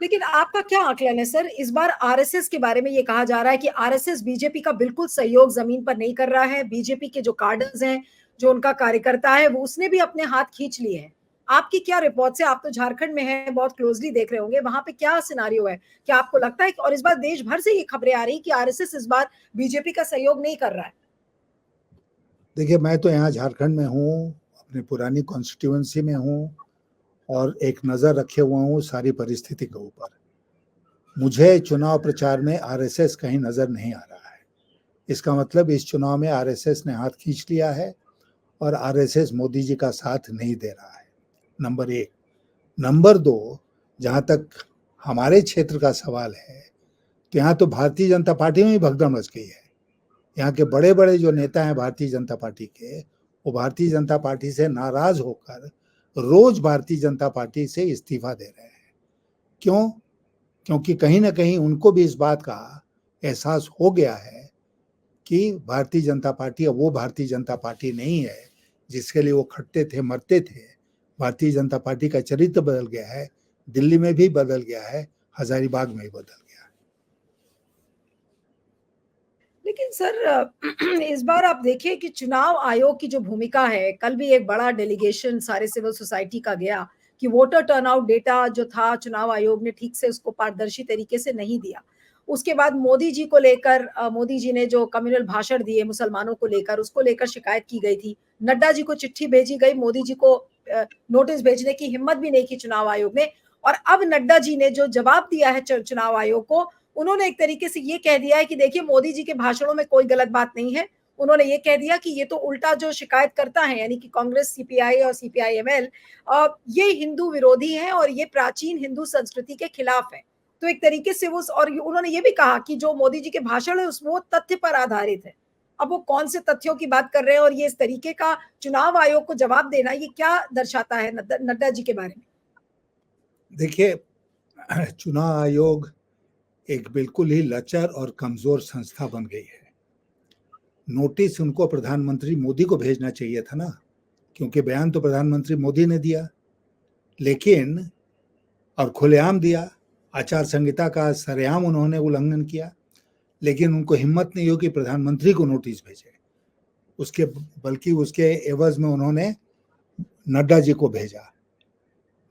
लेकिन आपका क्या आकलन है सर? इस बार आरएसएस के बारे में ये कहा जा रहा है कि आरएसएस बीजेपी का बिल्कुल सहयोग जमीन पर नहीं कर रहा है। बीजेपी के जो कार्डर्स हैं, जो उनका कार्यकर्ता है, वो उसने भी अपने हाथ खींच लिए हैं। आपकी क्या रिपोर्ट्स है? आप तो झारखंड में हैं, बहुत क्लोजली देख रहे होंगे। वहां पे क्या सिनारियो है? क्या आपको लगता है कि और इस बार देश भर से ये खबरें आ रही कि आरएसएस इस बार बीजेपी का सहयोग नहीं कर रहा है? देखिए, मैं तो यहाँ झारखंड में हूँ, अपनी पुरानी कॉन्स्टिट्यूएंसी में हूँ और एक नज़र रखे हुआ हूँ सारी परिस्थिति के ऊपर। मुझे चुनाव प्रचार में आरएसएस कहीं नज़र नहीं आ रहा है। इसका मतलब इस चुनाव में आरएसएस ने हाथ खींच लिया है और आरएसएस मोदी जी का साथ नहीं दे रहा है, नंबर एक। नंबर दो, जहाँ तक हमारे क्षेत्र का सवाल है, तो यहाँ तो भारतीय जनता पार्टी में ही भगदड़ मच गई है। यहाँ के बड़े बड़े जो नेता हैं भारतीय जनता पार्टी के, वो भारतीय जनता पार्टी से नाराज होकर रोज भारतीय जनता पार्टी से इस्तीफा दे रहे हैं। क्यों? क्योंकि कहीं ना कहीं उनको भी इस बात का एहसास हो गया है कि भारतीय जनता पार्टी अब वो भारतीय जनता पार्टी नहीं है जिसके लिए वो खटते थे, मरते थे। भारतीय जनता पार्टी का चरित्र बदल गया है, दिल्ली में भी बदल गया है, हजारीबाग में भी बदल गया है। लेकिन सर इस बार आप देखिए कि चुनाव आयोग की जो भूमिका है, कल भी एक बड़ा डेलीगेशन सारे सिविल सोसाइटी का गया कि वोटर टर्नआउट डेटा जो था चुनाव आयोग ने ठीक से उसको पारदर्शी तरीके से नहीं दिया। उसके बाद मोदी जी को लेकर मोदी जी ने जो कम्युनल भाषण दिए मुसलमानों को लेकर, उसको लेकर शिकायत की गई थी। नड्डा जी को चिट्ठी भेजी गई, मोदी जी को नोटिस भेजने की हिम्मत भी नहीं की चुनाव आयोग ने। और अब नड्डा जी ने जो जवाब दिया है चुनाव आयोग को, उन्होंने एक तरीके से ये कह दिया है कि देखिए मोदी जी के भाषणों में कोई गलत बात नहीं है। उन्होंने ये कह दिया कि ये तो उल्टा जो शिकायत करता है यानी कि कांग्रेस, सीपीआई और सीपीआईएमएल, ये हिंदू विरोधी है और ये प्राचीन हिंदू संस्कृति के खिलाफ है। तो एक तरीके से वो, और उन्होंने ये भी कहा कि जो मोदी जी के भाषण है वो तथ्य पर आधारित है। अब वो कौन से तथ्यों की बात कर रहे हैं और ये इस तरीके का चुनाव आयोग को जवाब देना, ये क्या दर्शाता है नड्डा जी के बारे में? देखिए, चुनाव आयोग एक बिल्कुल ही लचर और कमजोर संस्था बन गई है। नोटिस उनको प्रधानमंत्री मोदी को भेजना चाहिए था ना, क्योंकि बयान तो प्रधानमंत्री मोदी ने दिया, लेकिन और खुलेआम दिया। आचार संहिता का सरेआम उन्होंने उल्लंघन किया, लेकिन उनको हिम्मत नहीं हो कि प्रधानमंत्री को नोटिस भेजे। उसके बल्कि उसके एवज में उन्होंने नड्डा जी को भेजा।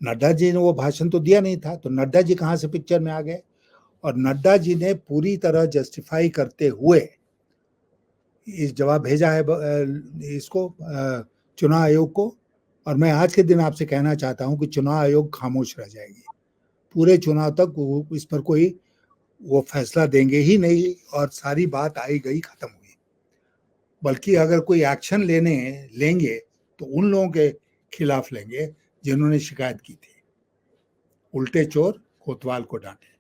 नड्डा जी ने वो भाषण तो दिया नहीं था, तो नड्डा जी कहाँ से पिक्चर में आ गए? और नड्डा जी ने पूरी तरह जस्टिफाई करते हुए इस जवाब भेजा है इसको चुनाव आयोग को। और मैं आज के दिन आपसे कहना चाहता हूं कि चुनाव आयोग खामोश रह जाएगी पूरे चुनाव तक। वो इस पर कोई वो फैसला देंगे ही नहीं और सारी बात आई गई खत्म हुई। बल्कि अगर कोई एक्शन लेंगे तो उन लोगों के खिलाफ लेंगे जिन्होंने शिकायत की थी। उल्टे चोर कोतवाल को डांटे।